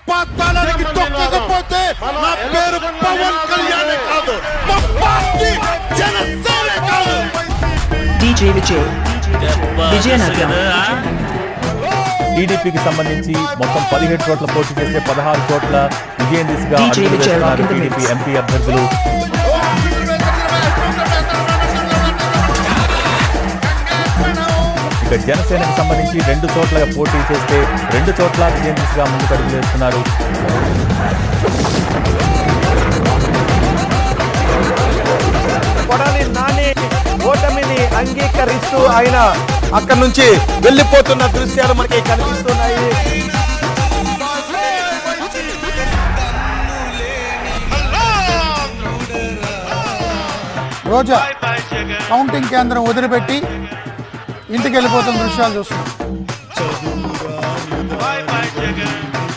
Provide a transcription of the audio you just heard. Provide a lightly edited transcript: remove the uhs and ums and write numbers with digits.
పాతాళానికి తొక్కకపోతే నా పేరు పవన్ కళ్యాణ్ కాదు, మా పార్టీ జనసేన కాదు. DJ Vijay, Vizianagaram. టీడీపీకి సంబంధించి మొత్తం 17 చోట్ల పోటీ చేస్తే 16 చోట్ల విజయం దిశగా అడుగులు వేస్తున్నారు టీడీపీ ఎంపీ అభ్యర్థులు. ఇక జనసేనకు సంబంధించి 2 చోట్ల పోటీ చేస్తే 2 చోట్ల విజయం దిశగా ముందుకు అడుగులు వేస్తున్నారు. కొడాలి నాని ఓటమిని అంగీకరిస్తూ ఆయన అక్కడి నుంచి వెళ్ళిపోతున్న దృశ్యాలు మనకి కనిపిస్తున్నాయి. రోజా కౌంటింగ్ కేంద్రం వదిలిపెట్టి ఇంటికి వెళ్ళిపోతున్న దృశ్యాలు చూస్తున్నాం.